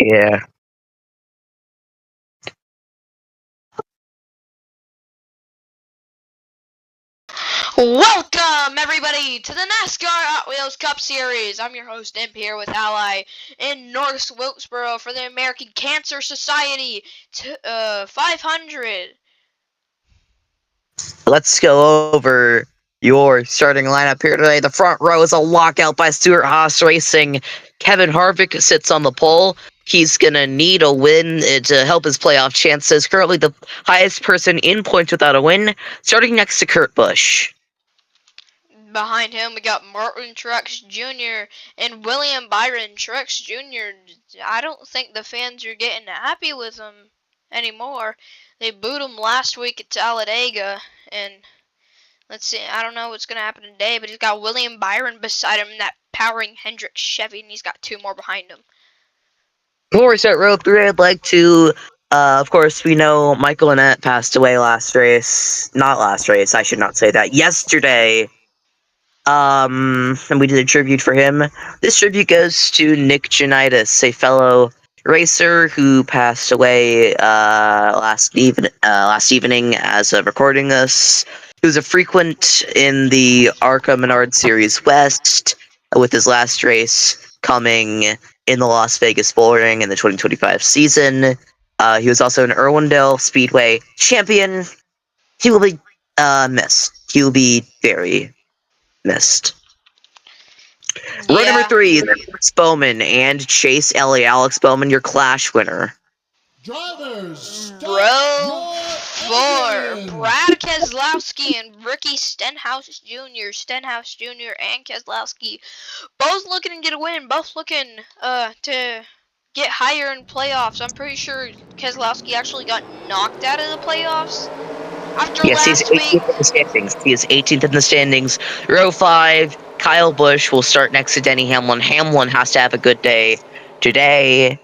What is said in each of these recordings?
Yeah. Welcome, everybody, to the NASCAR Hot Wheels Cup Series. I'm your host, Imp, here with Ally in North Wilkesboro for the American Cancer Society 500. Let's go over your starting lineup here today. The front row is a lockout by Stuart Haas Racing. Kevin Harvick sits on the pole. He's going to need a win to help his playoff chances. Currently the highest person in points without a win, starting next to Kurt Busch. Behind him, we got Martin Truex Jr. and William Byron. Truex Jr., I don't think the fans are getting happy with him anymore. They booed him last week at Talladega, and let's see, I don't know what's going to happen today, but he's got William Byron beside him in that powering Hendrick Chevy, and he's got two more behind him. Before we start row 3, I'd like to, of course, we know Michael Annett passed away last race. Not last race, I should not say that. Yesterday. And we did a tribute for him. This tribute goes to Nick Janitis, a fellow racer who passed away last evening as of recording this. He was a frequent in the ARCA Menard Series West, with his last race coming in the Las Vegas Bull Ring in the 2025 season. He was also an Irwindale Speedway champion. He will be missed. He will be very missed. Row number 3 is Alex Bowman and Chase Elliott. Alex Bowman, your Clash winner. Drivers, row 4, Brad Keselowski and Ricky Stenhouse Jr. Stenhouse Jr. and Keselowski both looking to get a win, both looking to get higher in playoffs. I'm pretty sure Keselowski actually got knocked out of the playoffs after Yes, he's last week. 18th in the standings. He is 18th in the standings. Row 5, Kyle Busch will start next to Denny Hamlin. Hamlin has to have a good day today.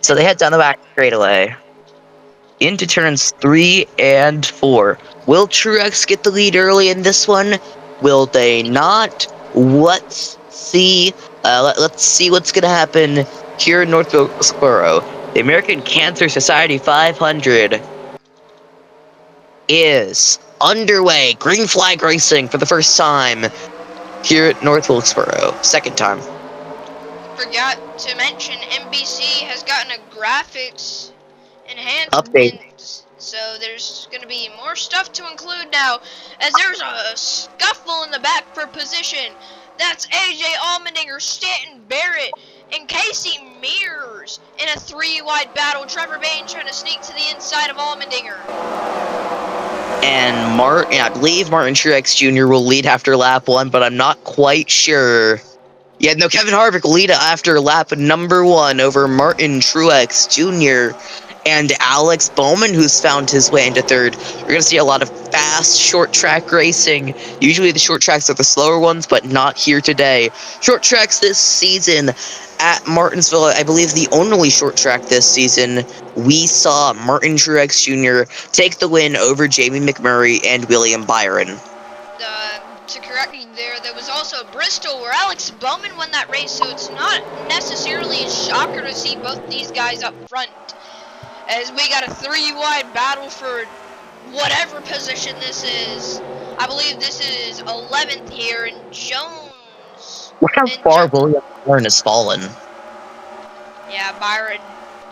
So they head down the back straightaway into turns 3 and 4. Will Truex get the lead early in this one? Will they not? Let's see. Let's see what's going to happen here in North Wilkesboro. The American Cancer Society 500 is underway. Green flag racing for the first time here at North Wilkesboro. Second time. Forgot to mention, NBC has gotten a graphics enhancement Update. So there's going to be more stuff to include now, as there's a scuffle in the back for position. That's AJ Allmendinger, Stanton Barrett, and Casey Mears in a 3-wide battle. Trevor Bayne trying to sneak to the inside of Allmendinger. And I believe Martin Truex Jr. will lead after lap 1, but I'm not quite sure. Yeah, no, Kevin Harvick will lead after lap number 1 over Martin Truex Jr. and Alex Bowman, who's found his way into third. We're going to see a lot of fast, short track racing. Usually the short tracks are the slower ones, but not here today. Short tracks this season at Martinsville, I believe the only short track this season, we saw Martin Truex Jr. take the win over Jamie McMurray and William Byron. To correct you there was also Bristol where Alex Bowman won that race, so it's not necessarily a shocker to see both these guys up front, as we got a 3-wide battle for whatever position this is. I believe this is 11th here, and Jones. Look how far William Byron has fallen. Yeah, Byron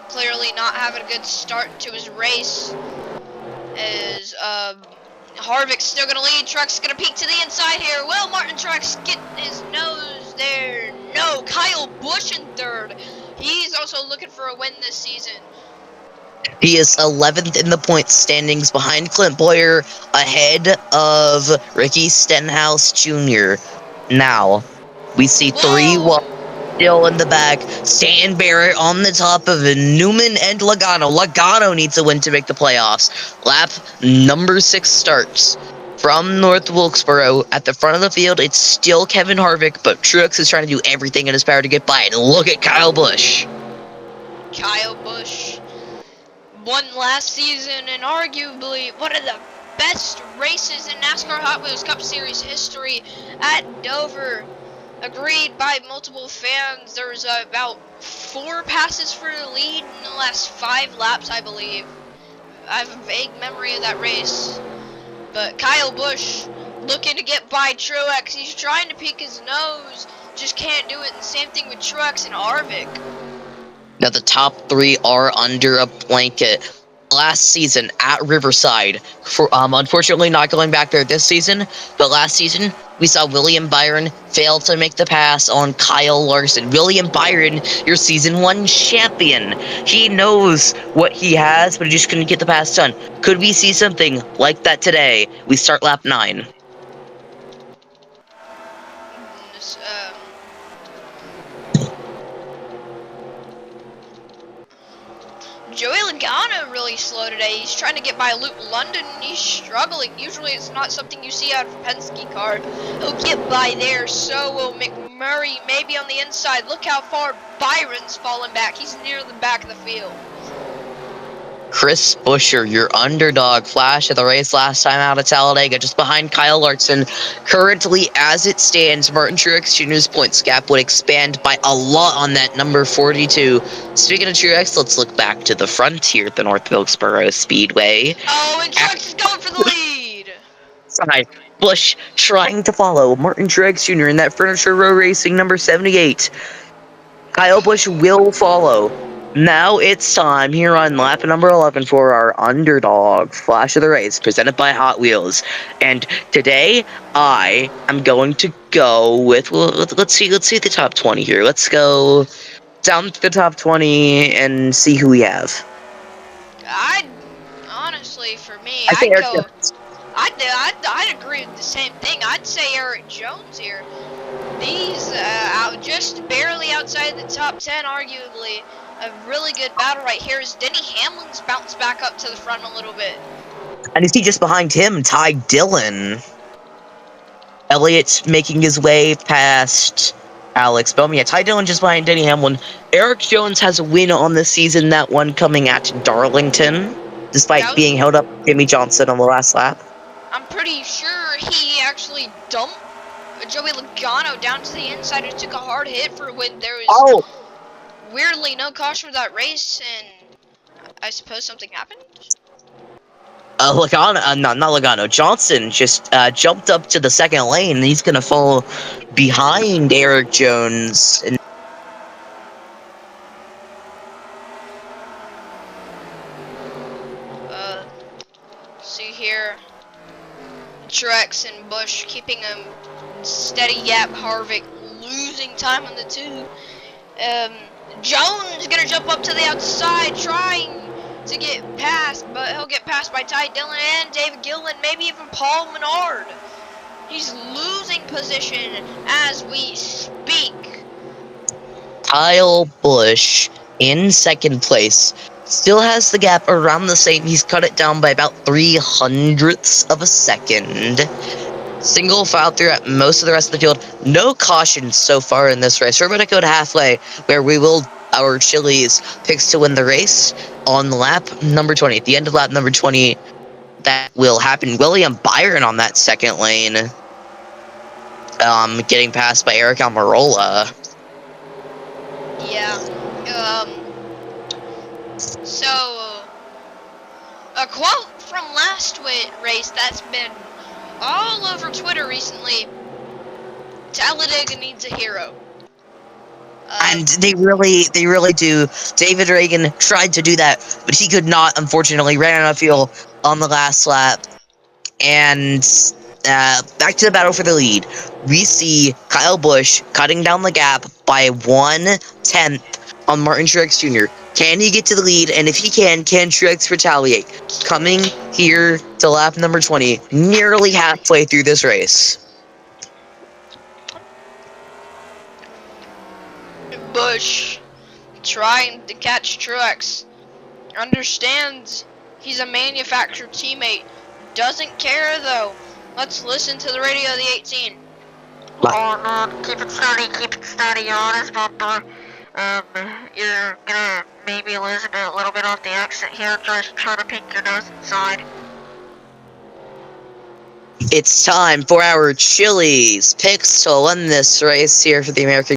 clearly not having a good start to his race, as Harvick's still going to lead. Truex going to peek to the inside here. Will Martin Truex get his nose there? No. Kyle Busch in third. He's also looking for a win this season. He is 11th in the points standings behind Clint Boyer, ahead of Ricky Stenhouse Jr. Now, we see 3 still in the back. Stanton Barrett on the top of Newman and Logano. Logano needs a win to make the playoffs. Lap number 6 starts from North Wilkesboro. At the front of the field, it's still Kevin Harvick, but Truex is trying to do everything in his power to get by. And look at Kyle Busch. Kyle Busch won last season and arguably one of the best races in NASCAR Hot Wheels Cup Series history at Dover. agreed by multiple fans. There's about 4 passes for the lead in the last 5 laps, I believe. I have a vague memory of that race. But Kyle Busch looking to get by Truex. He's trying to peek his nose, just can't do it. And same thing with Truex and Harvick. Now the top 3 are under a blanket. Last season at Riverside, for unfortunately not going back there this season, but last season we saw William Byron fail to make the pass on Kyle Larson. William Byron, your season 1 champion. He knows what he has, but he just couldn't get the pass done. Could we see something like that today? We start lap 9. This, Joey Logano really slow today. He's trying to get by Luke London. He's struggling. Usually it's not something you see out of a Penske car. He'll get by there. So will McMurray, maybe on the inside. Look how far Byron's fallen back. He's near the back of the field. Chris Buescher, your underdog, flash of the race last time out at Talladega, just behind Kyle Larson. Currently, as it stands, Martin Truex Jr.'s points gap would expand by a lot on that number 42. Speaking of Truex, let's look back to the front here at the North Wilkesboro Speedway. Oh, and Truex is going for the lead. Side, Busch trying to follow Martin Truex Jr. in that Furniture Row Racing number 78. Kyle Busch will follow. Now it's time here on lap number 11 for our underdog flash of the race presented by Hot Wheels. And today I am going to go with, well, let's see the top 20 here. Let's go down to the top 20 and see who we have. Honestly, for me, I'd agree with the same thing. I'd say Eric Jones here. These out just barely outside the top 10, arguably. A really good battle right here is Denny Hamlin's bounced back up to the front a little bit. And you see just behind him, Ty Dillon. Elliott's making his way past Alex Bowman. Yeah, Ty Dillon just behind Denny Hamlin. Eric Jones has a win on the season, that one coming at Darlington, despite being held up by Jimmy Johnson on the last lap. I'm pretty sure he actually dumped Joey Logano down to the inside. It took a hard hit for when there was weirdly no caution for that race, and I suppose something happened. Logano, not Logano. Johnson just jumped up to the second lane, and he's gonna fall behind Eric Jones. And see here, Truex and Busch keeping a steady gap. Harvick losing time on the 2. Jones gonna jump up to the outside, trying to get past, but he'll get passed by Ty Dillon and David Gilliland, maybe even Paul Menard. He's losing position as we speak. Kyle Busch in second place still has the gap around the same. He's cut it down by about 0.03 of a second. Single file throughout most of the rest of the field. No caution so far in this race. We're going to go to halfway, where we will, our Chili's picks to win the race on lap number 20. At the end of lap number 20, that will happen. William Byron on that second lane, getting passed by Eric Almirola. Yeah. So, a quote from last race that's been all over Twitter recently: Talladega needs a hero. And they really do. David Reagan tried to do that, but he could not, unfortunately. Ran out of fuel on the last lap. And back to the battle for the lead. We see Kyle Busch cutting down the gap by 1/10 on Martin Truex Jr. Can he get to the lead? And if he can Truex retaliate? Coming here to lap number 20, nearly halfway through this race. Busch trying to catch Truex. Understands he's a manufactured teammate. Doesn't care though. Let's listen to the radio of the 18. Keep it steady, you're on his bumper. You're gonna maybe lose a little bit off the exit here, just try to pick your nose inside. It's time for our Chili's picks to win this race here for the American